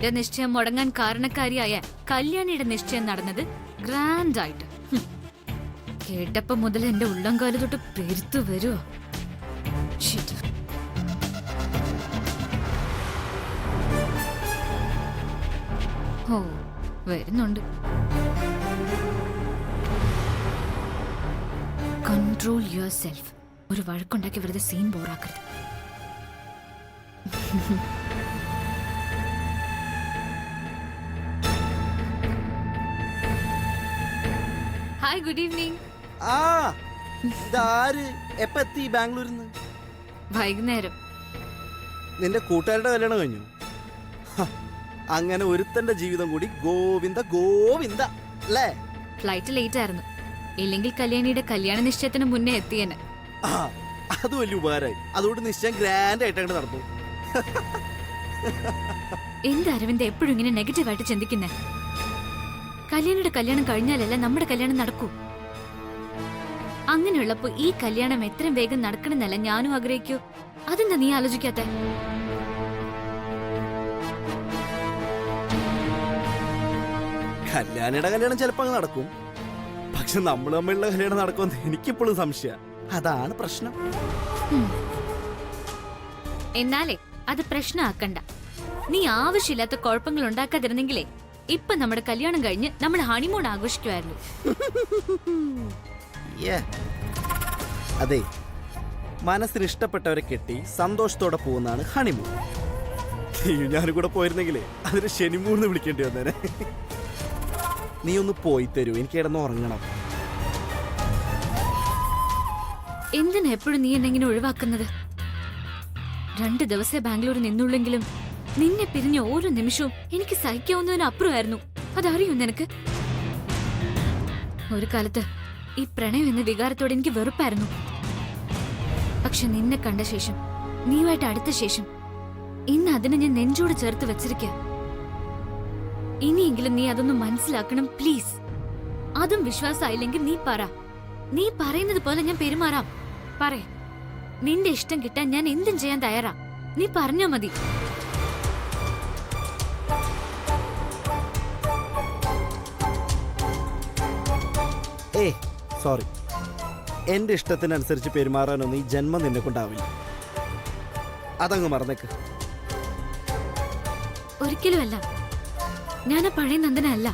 എന്റെ നിശ്ചയം മുടങ്ങാൻ കാരണക്കാരിയായ കല്യാണിയുടെ നിശ്ചയം നടന്നത് ഗ്രാൻഡ് ആയിട്ട്. കേട്ടപ്പോ മുതൽ എന്റെ ഉള്ളംകാല് തൊട്ട് പെരുത്തു വരുവോ. ഓ വരുന്നുണ്ട്. Control yourself. ഒരു വഴക്കുണ്ടാക്കി വെറുതെ സീൻ ബോറാക്കരുത്. Hi, good evening. എത്തി ബാംഗ്ലൂരിന്ന്? വൈകുന്നേരം. നിന്റെ കൂട്ടുകാരുടെ കല്യാണം കഴിഞ്ഞു? അങ്ങനെ ഒരുത്തന്റെ ജീവിതം കൂടി ഗോവിന്ദ ഗോവിന്ദ അല്ലേ? ഫ്ലൈറ്റ് ലേറ്റ് ആയിരുന്നു. ഇല്ലെങ്കിൽ കല്യാണിയുടെ കല്യാണ നിശ്ചയത്തിന് മുന്നേ എത്തിയേനെ. അത് വലിയ ഉപകാരമായി. അതുകൊണ്ട് നിശ്ചയം ഗ്രാൻഡ് ആയിട്ട് അങ്ങോട്ട് നടന്നു. എന്ത് അരവിന്ദ് എപ്പോഴും ഇങ്ങനെ നെഗറ്റീവായിട്ട് ചിന്തിക്കുന്നേ? കല്യാണിയുടെ കല്യാണം കഴിഞ്ഞാലല്ല നമ്മുടെ കല്യാണം നടക്കൂ. അങ്ങനെയുള്ളപ്പോ ഈ കല്യാണം എത്രയും വേഗം നടക്കണമെന്നല്ല ഞാനും ആഗ്രഹിക്കൂ. അതെന്താ നീ ആലോചിക്കാത്ത? കല്യാണിയുടെ കല്യാണം ചിലപ്പോ അങ്ങ് നടക്കും. പക്ഷെ നമ്മൾ തമ്മിലുള്ള കല്യാണം നടക്കുമെന്ന് എനിക്കിപ്പോഴും സംശയം. അതാണ് പ്രശ്നം. എന്നാലേ അത് പ്രശ്നമാക്കണ്ട. നീ ആവശ്യമില്ലാത്ത കുഴപ്പങ്ങൾ ഉണ്ടാക്കാതിരുന്നെങ്കിലേ ഇപ്പൊ നമ്മുടെ കല്യാണം കഴിഞ്ഞ് നമ്മൾ ഹണിമൂൺ ആഘോഷിക്കുമായിരുന്നു. അതെ, മനസ്സിന് ഇഷ്ടപ്പെട്ടവരെ കെട്ടി സന്തോഷത്തോടെ പോകുന്നതാണ് ഹണിമൂൺ. ഞാനും കൂടെ പോയിരുന്നെങ്കിലേ അതിന് ശനിമൂന്ന് വിളിക്കേണ്ടി വന്നേനെ. നീ ഒന്ന് പോയി തരൂ, എനിക്ക് കിടന്ന് ഉറങ്ങണം. എന്തിനാ എപ്പോഴും നീ എന്നെങ്ങനെ ഒഴിവാക്കുന്നത്? 2 ദിവസേ ബാംഗ്ലൂരിൽ നിന്നുള്ളെങ്കിലും നിന്നെ പിരിഞ്ഞ ഓരോ നിമിഷവും എനിക്ക് സഹിക്കാവുന്നതിനപ്പുറമായിരുന്നു. അതറിയോ നിനക്ക്? ഒരു കാലത്ത് ഈ പ്രണയം എന്ന വികാരത്തോടെ എനിക്ക് വെറുപ്പായിരുന്നു. പക്ഷെ നിന്നെ കണ്ട ശേഷം, നീയുമായിട്ട് അടുത്ത ശേഷം, ഇന്ന് അതിനെ ഞാൻ നെഞ്ചോട് ചേർത്ത് വെച്ചിരിക്കുക. ഇനിയെങ്കിലും നീ അതൊന്നും മനസ്സിലാക്കണം പ്ലീസ്. അതും വിശ്വാസമായില്ലെങ്കിൽ നീ പറ. നീ പറയുന്നത് പോലെ ഞാൻ പെരുമാറാം. പറ. നിന്റെ ഇഷ്ടം കിട്ടാൻ ഞാൻ എന്തും ചെയ്യാൻ തയ്യാറാ. നീ പറഞ്ഞാ മതി. സോറി, എന്റെ ഇഷ്ടത്തിനനുസരിച്ച് പെരുമാറാനൊന്നും ഈ ജന്മം നിന്നെ കൊണ്ടാവില്ല. അതങ്ങ് മറന്നേക്ക്. ഒരിക്കലും അല്ല. ഞാൻ ആ പഴയ നന്ദനല്ല.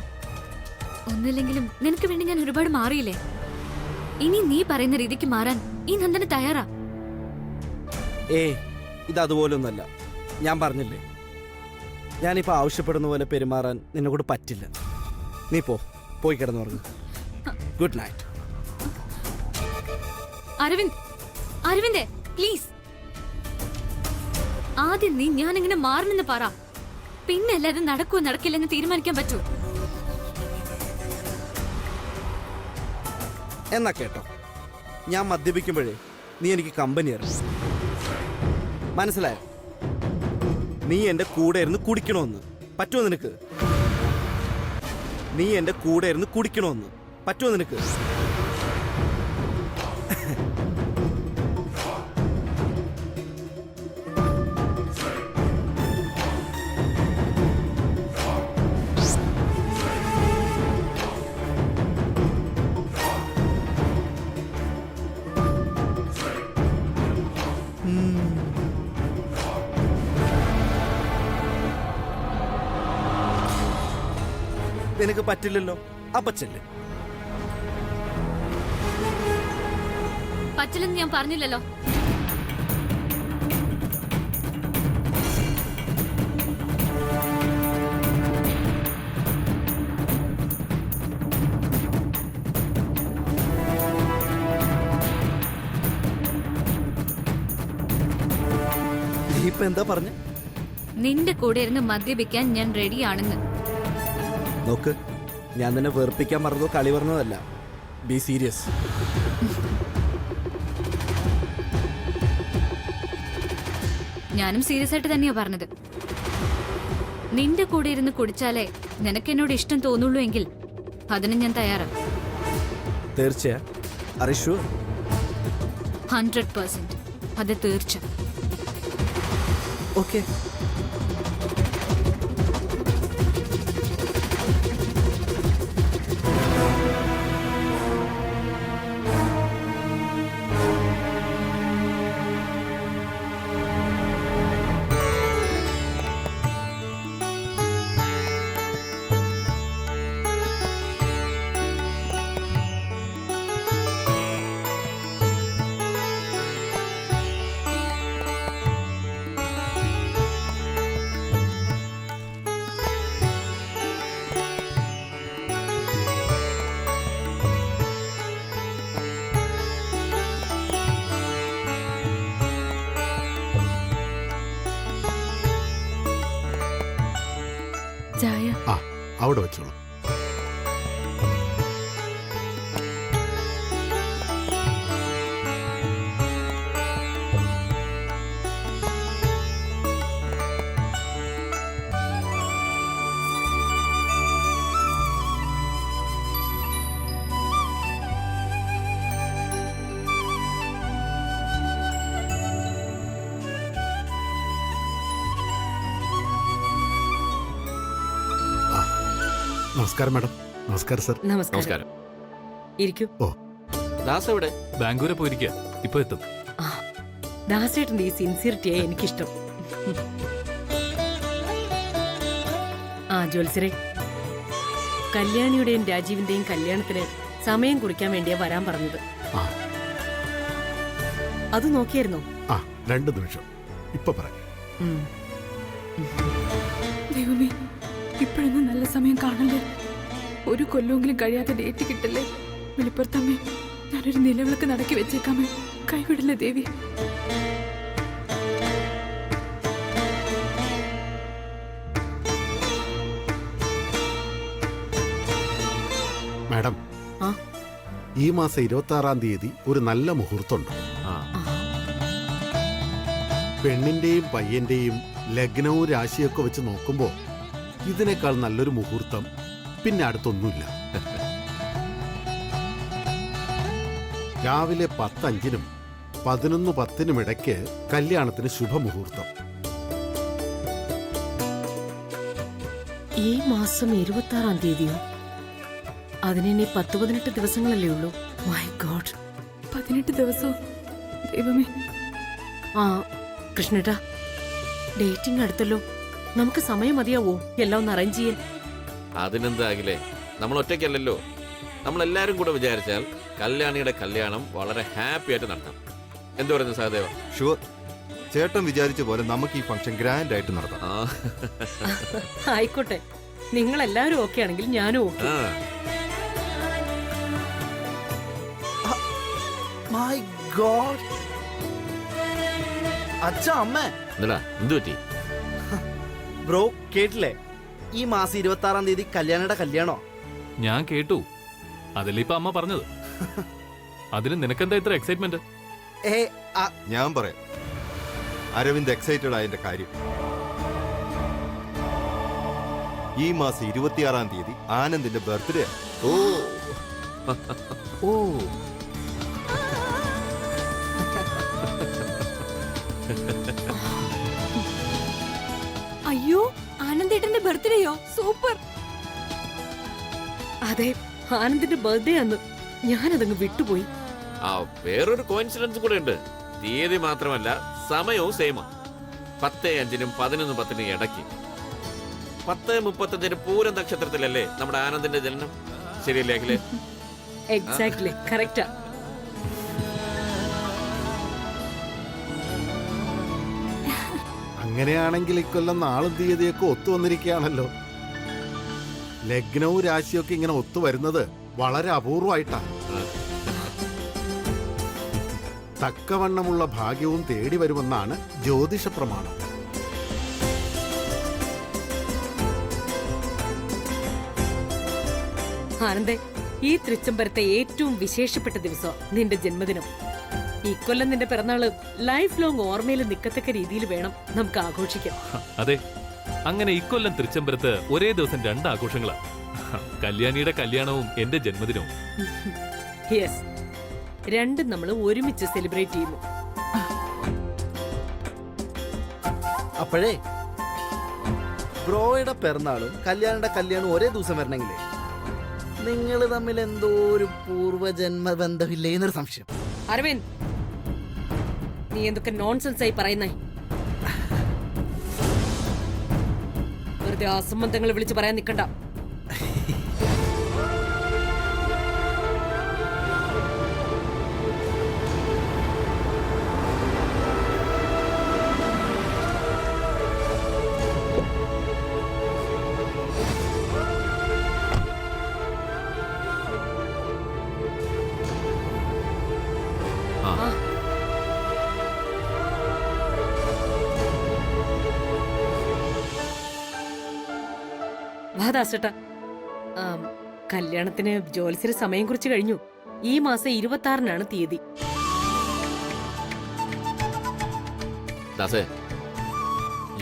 ഒന്നില്ലെങ്കിലും നിനക്ക് വേണ്ടി ഞാൻ ഒരുപാട് മാറിയില്ലേ. ഇനി നീ പറയുന്ന രീതിക്ക് മാറാൻ ഈ നന്ദന തയ്യാറാ. ഇത് അതുപോലൊന്നല്ല. ഞാൻ പറഞ്ഞില്ലേ, ഞാനിപ്പോ ആവശ്യപ്പെടുന്ന പോലെ പെരുമാറാൻ നിന്നെ കൂടെ പറ്റില്ല. നീ പോയി കിടന്നുറങ്ങ്. Good night. അരവിന്ദ് പ്ലീസ്. ആദ്യം നീ ഞാൻ എങ്ങനെ മാറണമെന്ന് പറ. പിന്നല്ല അത് നടക്കുവോ നടക്കില്ലെന്ന് തീരുമാനിക്കാൻ പറ്റൂ. എന്നാ കേട്ടോ, ഞാൻ മദ്യപിക്കുമ്പോഴേ നീ എനിക്ക് കമ്പനി തരണം. മനസ്സിലായോ? നീ എന്റെ കൂടെ ഇരുന്ന് കുടിക്കണമെന്ന് പറ്റുമോ നിനക്ക്? നീ എന്റെ കൂടെ ഇരുന്ന് കുടിക്കണമെന്ന് പറ്റുമോ നിനക്ക്? നിനക്ക് പറ്റില്ലല്ലോ, അപ്പച്ചല്ലേ? പറ്റില്ലെന്ന് ഞാൻ പറഞ്ഞില്ലല്ലോ. ഇപ്പൊ എന്താ പറഞ്ഞ? നിന്റെ കൂടെ ഇരുന്ന് മദ്യപിക്കാൻ ഞാൻ റെഡിയാണെന്ന്. നോക്ക്, ഞാൻ നിന്നെ വെറുപ്പിക്കാൻ പറഞ്ഞതോ കളി പറഞ്ഞതല്ല. Be serious. ഞാനും സീരിയസ് ആയിട്ട് തന്നെയാ പറഞ്ഞത്. നിന്റെ കൂടെ ഇരുന്ന് കുടിച്ചാലേ നിനക്ക് എന്നോട് ഇഷ്ടം തോന്നുള്ളൂ എങ്കിൽ അതിന് ഞാൻ തയ്യാറാ. തീർച്ചയാ? 100%. അത് തീർച്ച. ഓക്കെ. ചായ. ആ അവിടെ വെച്ചോളൂ. നമസ്കാരം മാഡം. നമസ്കാരം സർ. നമസ്കാരം. ഇരിക്കൂ. ദാസ് എവിടെ? ബാംഗ്ലൂരെ പോയിരിക്കുക, ഇപ്പൊ എത്തും. ദാസേട്ടന്റെ ഈ സിൻസിയറിറ്റിയെ എനിക്കിഷ്ടം. ആ ജ്യോത്സരെ, കല്യാണിയുടെയും രാജീവിന്റെയും കല്യാണത്തിന് സമയം കുറിക്കാൻ വേണ്ടിയാ വരാൻ പറഞ്ഞത്. ആ അത് നോക്കിയായിരുന്നോ? ആ 2 നിമിഷം ഇപ്പൊ പറയാം. ഉം. ദൈവമേ, ഇപ്പോഴൊന്നും നല്ല സമയം കാണല്ലേ. ഒരു കൊല്ലമെങ്കിലും കഴിയാത്ത ഡേറ്റ് കിട്ടല്ലേ. വെളിപ്പുറത്തമ്മേ, ഞാനൊരു നിലവിളക്ക് നടക്കി വെച്ചേക്കാമേ. കൈവിടല്ലേ ദേവി. മാഡം, ആ? ഈ മാസം 26-ാം തീയതി ഒരു നല്ല മുഹൂർത്തമുണ്ട്. ആ, പെണ്ണിന്റെയും പയ്യന്റെയും ലഗ്നവും രാശിയൊക്കെ വെച്ച് നോക്കുമ്പോ ഇതിനേക്കാൾ നല്ലൊരു മുഹൂർത്തം പിന്നെ അടുത്തൊന്നുമില്ല. രാവിലെ 10:05-നും 11:10-നും ഇടയ്ക്ക് കല്യാണത്തിന് ശുഭമുഹൂർത്തം. ഈ മാസം 26-ാം തീയതിയോ? അതിനി 10-18 ദിവസങ്ങളല്ലേ ഉള്ളൂ. മൈ ഗോഡ്, 18 ദിവസവും. ദൈവമേ. ആ കൃഷ്ണേട്ടാ, ഡേറ്റിംഗ് അടുത്തല്ലോ. നമുക്ക് സമയം മതിയാവോ എല്ലാം ഒന്ന് അറേഞ്ച് ചെയ്യാൻ? അതിനെന്താകില്ലേ, നമ്മൾ ഒറ്റയ്ക്കല്ലല്ലോ. നമ്മളെല്ലാരും കൂടെ വിചാരിച്ചാൽ കല്യാണിയുടെ കല്യാണം വളരെ ഹാപ്പി ആയിട്ട് നടത്താം. എന്തു പറയുന്നു സഹദേവ? ഷുവർ. ചേട്ടൻ വിചാരിച്ച പോലെ നമുക്ക് ഈ ഫംഗ്ഷൻ ഗ്രാൻഡ് ആയിട്ട് നടത്താം. ആ, ആയിക്കോട്ടെ, നിങ്ങൾ എല്ലാവരും ഓക്കെ ആണെങ്കിൽ ഞാനും ഓക്കെ. ആ. My God. അച്ഛ, അമ്മ. എന്താ എന്തു പറ്റി? ബ്രോ കേട്ടില്ലേ? ഈ മാസം 26-ാം തീയതി കല്യാണിയുടെ കല്യാണോ? ഞാൻ കേട്ടു, അതല്ലേ ഇപ്പൊ അമ്മ പറഞ്ഞത്. അതിന് നിനക്കെന്താ ഇത്ര എക്സൈറ്റ്മെന്റ്? ഏ, ഞാൻ പറയാം. അരവിന്ദ് എക്സൈറ്റഡ് ആയതിന്റെ കാര്യം. ഈ മാസം 26-ാം തീയതി ആനന്ദിന്റെ ബർത്ത്ഡേ. ഓ ഓ. അയ്യോ, ആനന്ദേട്ടന്റെ ബർത്ത്ഡേയോ? സൂപ്പർ. അതെ, ആനന്ദിന്റെ ബർത്ത്ഡേ അന്ന് ഞാനതങ്ങ് വിട്ടുപോയി. ആ, വേറൊരു കോയിൻസിഡൻസ് കൂടെ ഉണ്ട്. തീയതി മാത്രമല്ല, സമയവും സെയിമാ. 10:05-നും 11:10-നും ഇടയ്ക്ക്. 10:35-ന് പൂര നക്ഷത്രത്തിലല്ലേ നമ്മുടെ ആനന്ദിന്റെ ജനനം? ശരിയല്ലേ അഖിലേ? Exactly correct. അങ്ങനെയാണെങ്കിൽ ഇക്കൊല്ലം നാളും തീയതിയൊക്കെ ഒത്തു വന്നിരിക്കുകയാണല്ലോ. ലഗ്നവും രാശിയൊക്കെ ഇങ്ങനെ ഒത്തു വരുന്നത് വളരെ അപൂർവമായിട്ടാ. തക്കവണ്ണമുള്ള ഭാഗ്യവും തേടി വരുമെന്നാണ് ജ്യോതിഷ പ്രമാണം. ആനന്ദേ, ഈ തൃച്ചംബരത്തെ ഏറ്റവും വിശേഷപ്പെട്ട ദിവസം നിന്റെ ജന്മദിനം. ഇക്കൊല്ലം നിന്റെ പിറന്നാള് ലൈഫ് ലോങ് ഓർമ്മയിൽ നിൽക്കത്തക്ക രീതിയിൽ വേണം നമുക്ക് ആഘോഷിക്കാം. അതെ, അങ്ങനെ ഇക്കൊല്ലം തൃച്ചംബരത്ത് ഒരേ ദിവസം 2 ആഘോഷങ്ങളാ. കല്യാണിയുടെ കല്യാണവും എന്റെ ജന്മദിനവും. യെസ്, രണ്ടും നമ്മൾ ഒരുമിച്ച് സെലിബ്രേറ്റ് ചെയ്യുന്നു. അപ്പോഴേ ബ്രോയുടെ പിറന്നാളും കല്യാണിയുടെ കല്യാണവും ഒരേ ദിവസം വരണമെങ്കിലേ നിങ്ങൾ തമ്മിൽ എന്തോ ഒരു പൂർവ്വജന്മ ബന്ധമില്ലേ എന്നൊരു സംശയം. അരവിന്ദ്, നീ എന്തൊക്കെ നോൺസെൻസ് ആയി പറയുന്നേ? വെറുതെ അസംബന്ധങ്ങൾ വിളിച്ച് പറയാൻ നിൽക്കണ്ട. വാ ദാസേട്ടാ. കല്യാണത്തിന് ജോത്സ്യര് സമയം കുറിച്ച് കഴിഞ്ഞു. ഈ മാസം 26-നാണ് തീയതി. ദാസേ,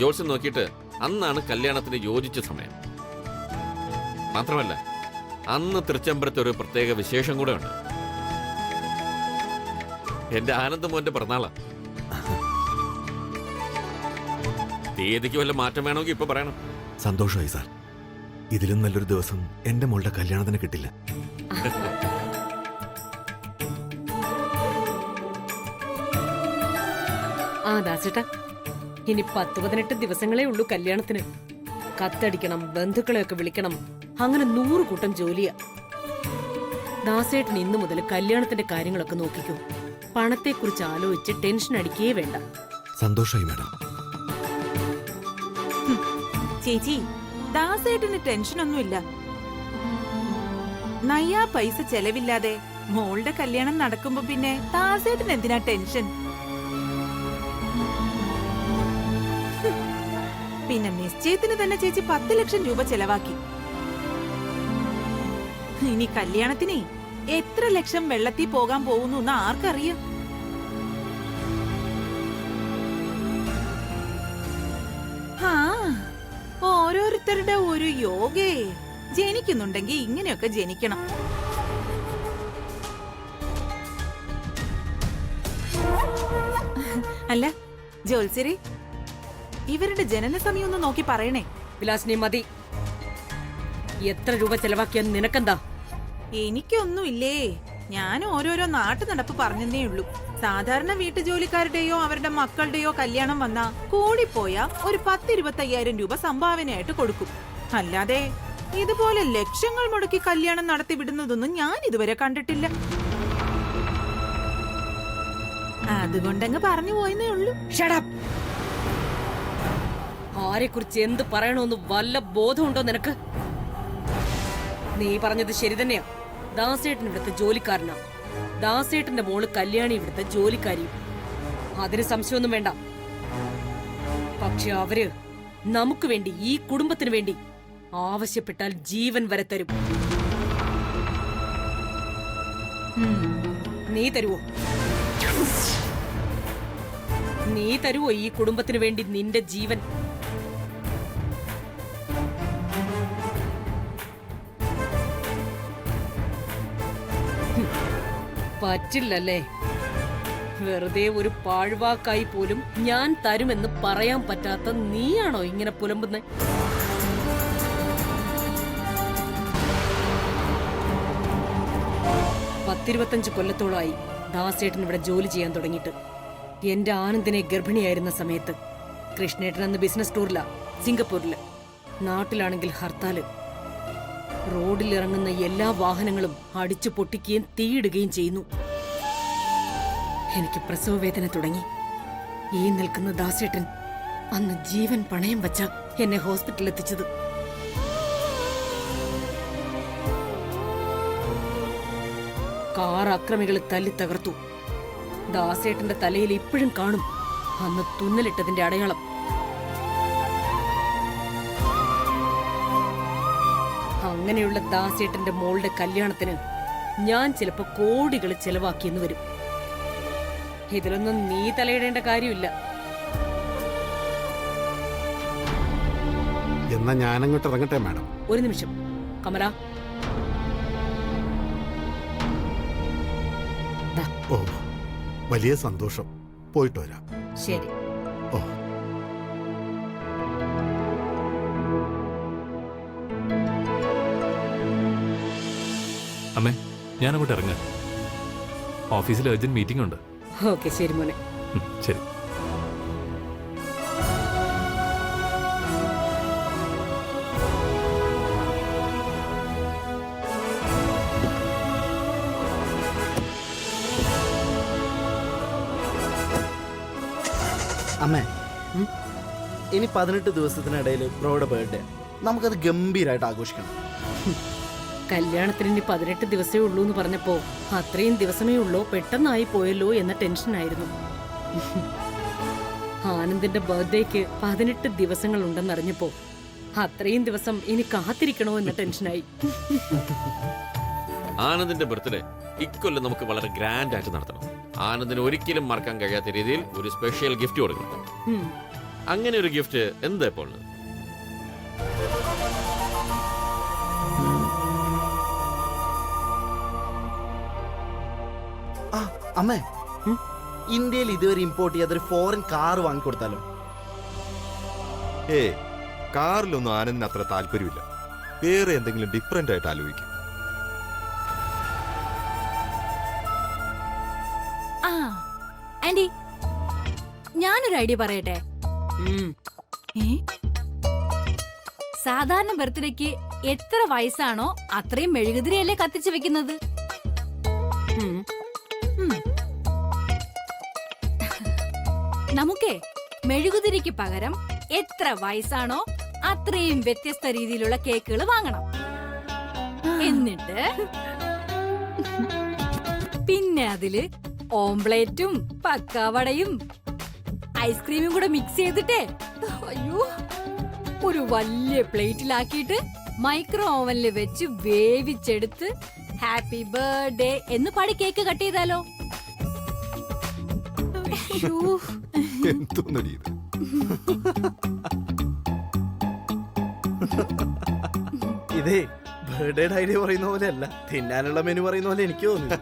ജോത്സ്യം നോക്കിയിട്ട് അന്നാണ് കല്യാണത്തിന് യോജിച്ച സമയം. മാത്രമല്ല, അന്ന് തൃച്ചംബരത്ത് ഒരു പ്രത്യേക വിശേഷം കൂടെ ഉണ്ട്. എന്റെ ആനന്ദ മോന്റെ പിറന്നാളാ. തീയതിക്ക് വല്ല മാറ്റം വേണമെങ്കിൽ ഇപ്പൊ പറയണം. സന്തോഷമായി സാർ. ഇതിലും നല്ലൊരു ദിവസം എന്റെ മോളുടെ കല്യാണത്തിന് കിട്ടില്ല. ദാസേട്ടാ, ഇനി 10-18 ദിവസങ്ങളേ ഉള്ളൂ കല്യാണത്തിന്. കത്തടിക്കണം, ബന്ധുക്കളെയൊക്കെ വിളിക്കണം, അങ്ങനെ 100 കൂട്ടം ജോലിയാ. ദാസേട്ടൻ ഇന്നു മുതൽ കല്യാണത്തിന്റെ കാര്യങ്ങളൊക്കെ നോക്കിക്കോ. പണത്തെക്കുറിച്ച് ആലോചിച്ച് ടെൻഷൻ അടിക്കേ വേണ്ട. സന്തോഷമായി മാഡം. ചേച്ചി, ദാസേട്ടന് ടെൻഷനൊന്നുമില്ല. നയ്യാ പൈസ ചെലവില്ലാതെ മോളുടെ കല്യാണം നടക്കുമ്പോ പിന്നെ ദാസേട്ടൻ എന്തിനാ ടെൻഷൻ? പിന്നെ നിശ്ചയത്തിന് തന്നെ ചേച്ചി 10 ലക്ഷം രൂപ ചെലവാക്കി. ഇനി കല്യാണത്തിന് എത്ര ലക്ഷം വെള്ളത്തിൽ പോകാൻ പോകുന്നു എന്ന് ആർക്കറിയാം? ഓരോരുത്തരുടെ ഒരു യോഗേ. ജനിക്കുന്നുണ്ടെങ്കിൽ ഇങ്ങനെയൊക്കെ ജനിക്കണം. അല്ല ജോത്സ്യരെ, ഇവരുടെ ജനന സമയം ഒന്ന് നോക്കി പറയണേ. വിലാസിനി, മതി. എത്ര രൂപ ചെലവാക്കിയാൽ നിനക്കെന്താ? എനിക്കൊന്നുമില്ലേ, ഞാൻ ഓരോരോ നാട്ടു നടപ്പ് പറഞ്ഞതേ ഉള്ളൂ. സാധാരണ വീട്ടുജോലിക്കാരുടെയോ അവരുടെ മക്കളുടെയോ കല്യാണം വന്നാ കൂടിപ്പോയാ ഒരു 10-25,000 രൂപ സംഭാവനയായിട്ട് കൊടുക്കും. അല്ലാതെ ഇതുപോലെ ലക്ഷങ്ങൾ മുടക്കി കല്യാണം നടത്തി വിടുന്നതൊന്നും ഞാൻ ഇതുവരെ കണ്ടിട്ടില്ല. അതുകൊണ്ടങ്ങ് പറഞ്ഞു പോയെന്നേ ഉള്ളൂ. ആരെക്കുറിച്ച് എന്ത് പറയണോന്ന് വല്ല ബോധമുണ്ടോ നിനക്ക്? നീ പറഞ്ഞത് ശരി തന്നെയാ. ദാസേട്ടൻ ഇവിടുത്തെ ജോലിക്കാരനാ. ദാസേട്ടന്റെ മോള് കല്യാണി ഇവിടുത്തെ ജോലിക്കാരിയും. അതിന് സംശയമൊന്നും വേണ്ട. പക്ഷെ അവര് നമുക്ക് വേണ്ടി, ഈ കുടുംബത്തിന് വേണ്ടി ആവശ്യപ്പെട്ടാൽ ജീവൻ വരെ തരും. നീ തരുവോ? നീ തരുവോ ഈ കുടുംബത്തിന് വേണ്ടി നിന്റെ ജീവൻ? പറ്റില്ലല്ലേ? വെറുതെ ഒരു പാഴ്വാക്കായി പോലും ഞാൻ തരുമെന്ന് പറയാൻ പറ്റാത്ത നീയാണോ ഇങ്ങനെ പുലമ്പുന്നേ? പത്തിരുപത്തഞ്ച് കൊല്ലത്തോളമായി ദാസേട്ടൻ ഇവിടെ ജോലി ചെയ്യാൻ തുടങ്ങിയിട്ട്. എന്റെ ആനന്ദിനെ ഗർഭിണിയായിരുന്ന സമയത്ത് കൃഷ്ണേട്ടൻ അന്ന് ബിസിനസ് ടൂറില സിംഗപ്പൂരില്. നാട്ടിലാണെങ്കിൽ ഹർത്താല്. റോഡിലിറങ്ങുന്ന എല്ലാ വാഹനങ്ങളും അടിച്ചു പൊട്ടിക്കുകയും തീയിടുകയും ചെയ്യുന്നു. എനിക്ക് പ്രസവവേദന തുടങ്ങി. ഈ നിൽക്കുന്ന ദാസേട്ടൻ അന്ന് ജീവൻ പണയം വച്ച എന്നെ ഹോസ്പിറ്റലിൽ എത്തിച്ചത്. കാർ അക്രമികൾ തല്ലി തകർത്തു. ദാസേട്ടന്റെ തലയിൽ ഇപ്പോഴും കാണും അന്ന് തുന്നലിട്ടതിന്റെ അടയാളം. അങ്ങനെയുള്ള ദാസേട്ടന്റെ മോളുടെ കല്യാണത്തിന് ഞാൻ ചിലപ്പോ കോടികൾ ചെലവാക്കിയെന്ന് വരും. ഇതിലൊന്നും നീ തലയിടേണ്ട കാര്യമില്ല. എന്നാ ഞാനങ്ങോട്ട് ഇറങ്ങട്ടെ മാഡം. ഒരു നിമിഷം കമല. ഓ, വലിയ സന്തോഷം. പോയിട്ട് വരാം. ശരി. ഓ, അമ്മേ, ഞാനങ്ങോട്ട് ഇറങ്ങാം. ഓഫീസിൽ അർജന്റ് മീറ്റിംഗ് ഉണ്ട്. ഓക്കെ, ശരി മോനെ. ശരി. അമ്മേ, ഇനി 18 ദിവസത്തിനിടയിൽ ബ്രോയുടെ ബർത്ത്ഡേ. നമുക്കത് ഗംഭീരമായിട്ട് ആഘോഷിക്കണം. കല്യാണത്തിന് ഇനി 18 ദിവസമേ ഉള്ളൂ എന്ന് പറഞ്ഞപ്പോ അത്രയും ദിവസമേ ഉള്ളൂ, പെട്ടെന്നായി പോയല്ലോ എന്ന ടെൻഷനായിരുന്നു. ആനന്ദിന്റെ ബർത്ത്ഡേക്ക് 18 ദിവസങ്ങൾ ഉണ്ടെന്നറിഞ്ഞപ്പോ അത്രയും ദിവസം ഇനി കാത്തിരിക്കണോ എന്ന ടെൻഷനായി. ആനന്ദിന്റെ ബർത്ത്ഡേ ഇക്കൊല്ലം നമുക്ക് വളരെ ഗ്രാൻഡ് ആയിട്ട് നടത്തണം. ആനന്ദിന് ഒരിക്കലും മറക്കാൻ കഴിയാത്ത രീതിയിൽ ഒരു സ്പെഷ്യൽ ഗിഫ്റ്റ് കൊടുക്കണം. ഉം. അങ്ങനെ ഒരു ഗിഫ്റ്റ് എന്താ ഇപ്പോൾ ഉള്ളത്? ആ അമ്മേ, ഇന്ത്യയിൽ ഇതുവരെ ഇമ്പോർട്ട് ചെയ്യാത്തൊരു ഫോറിൻ കാർ വാങ്ങിക്കൊടുത്താലോ? കാറിലൊന്നും ആനന്ദിന് അത്ര താല്പര്യമില്ല. വേറെ എന്തെങ്കിലും ഡിഫറെന്റ് ആയിട്ട് ആലോചിക്കും. ആ ആന്റി, ഞാനൊരു ഐഡിയ പറയട്ടെ. ഉം. സാധാരണ ബർത്ത്ഡേക്ക് എത്ര വയസ്സാണോ അത്രയും മെഴുകുതിരിയല്ലേ കത്തിച്ചു വെക്കുന്നത്. ഉം. നമുക്കേ മെഴുകുതിരിക്ക് പകരം എത്ര വയസ്സാണോ അത്രയും വ്യത്യസ്ത രീതിയിലുള്ള കേക്കുകൾ വാങ്ങണം. എന്നിട്ട് പിന്നെ അതില് ഓംപ്ലേറ്റും പക്കാവടയും ഐസ്ക്രീമും കൂടെ മിക്സ് ചെയ്തിട്ടേ അയ്യോ ഒരു വലിയ പ്ലേറ്റിലാക്കിയിട്ട് മൈക്രോ ഓവനിൽ വെച്ച് വേവിച്ചെടുത്ത് ഹാപ്പി ബർത്ത്ഡേ എന്ന് പാടി കേക്ക് കട്ട് ചെയ്താലോ? എന്തോന്നടി ഇത്? ഇതേ ബർത്ത്ഡേ ഐഡിയ പറയുന്ന പോലെ അല്ല, തിന്നാനുള്ള മെനു പറയുന്ന പോലെ എനിക്ക് തോന്നുന്നു.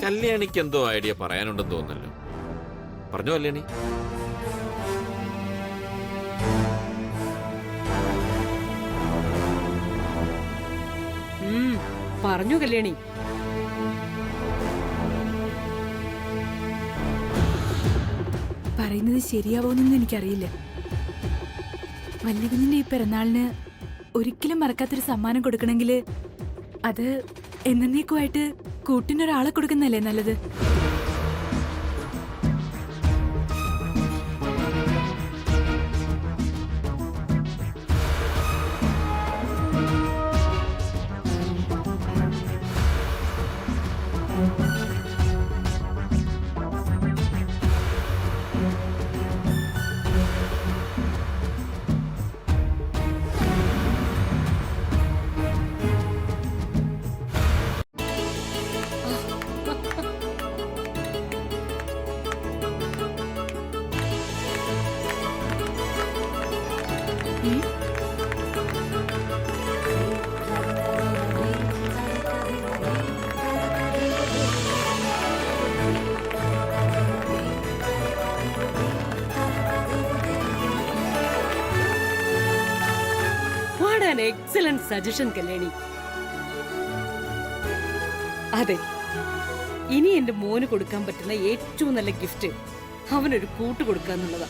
കല്യാണിക്ക് എന്തോ ഐഡിയ പറയാനുണ്ടെന്ന് തോന്നുന്നല്ലോ. പറഞ്ഞോ കല്യാണി. പറഞ്ഞു കല്യാണി. പറയുന്നത് ശരിയാവോന്നൊന്നും എനിക്കറിയില്ല. വല്യകുഞ്ഞിന്റെ ഈ പിറന്നാളിന് ഒരിക്കലും മറക്കാത്തൊരു സമ്മാനം കൊടുക്കണമെങ്കിൽ അത് എന്നേക്കുമായിട്ട് കൂട്ടിനൊരാളെ കൊടുക്കുന്നല്ലേ നല്ലത്. Excellent suggestion Kalyani. അതെ, ഇനി എന്റെ മോന് കൊടുക്കാൻ പറ്റുന്ന ഏറ്റവും നല്ല ഗിഫ്റ്റ് അവനൊരു കൂട്ട് കൊടുക്കാന്നുള്ളതാ.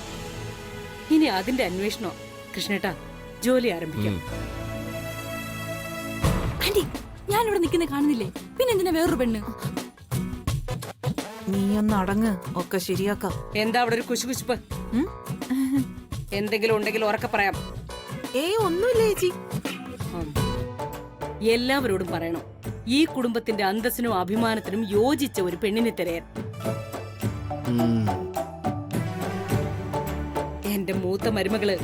ഇനി അതിന്റെ അന്വേഷണം. കൃഷ്ണേട്ടാ, ജോലി ആരംഭിക്കാം. ആന്റി, ഞാനിവിടെ നിൽക്കുന്ന കാണുന്നില്ലേ? പിന്നെ എന്തിനാ വേറൊരു പെണ്ണ്? നീ ഒന്ന് അടങ്ങ്, ഒക്കെ ശരിയാക്കാം. എന്താ അവിടെ ഒരു കുശുകുശുപ്പ്? എന്തെങ്കിലും ഉണ്ടെങ്കിൽ ഉറക്കെ പറയാം. ഒന്നുമില്ല ചേച്ചി. എല്ലാവരോടും പറയണം, ഈ കുടുംബത്തിന്റെ അന്തസ്സിനും അഭിമാനത്തിനും യോജിച്ച ഒരു പെണ്ണിനെ തിരയാൻ. എന്റെ മൂത്ത മരുമകള്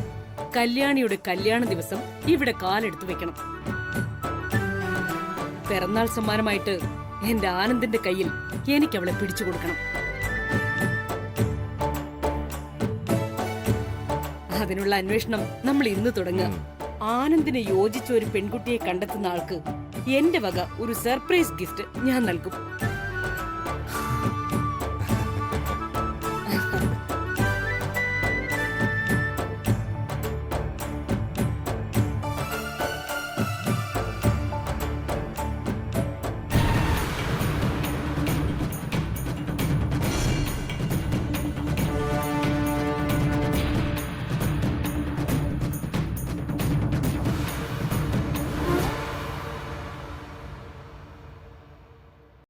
കല്യാണിയുടെ കല്യാണ ദിവസം ഇവിടെ കാലെടുത്തു വെക്കണം. പിറന്നാൾ സമ്മാനമായിട്ട് എന്റെ ആനന്ദിന്റെ കയ്യിൽ എനിക്ക് അവളെ പിടിച്ചു കൊടുക്കണം. അതിനുള്ള അന്വേഷണം നമ്മൾ ഇന്ന് തുടങ്ങുക. ആനന്ദിന് യോജിച്ച ഒരു പെൺകുട്ടിയെ കണ്ടെത്തുന്ന ആൾക്ക് എന്റെ വക ഒരു സർപ്രൈസ് ഗിഫ്റ്റ് ഞാൻ നൽകും.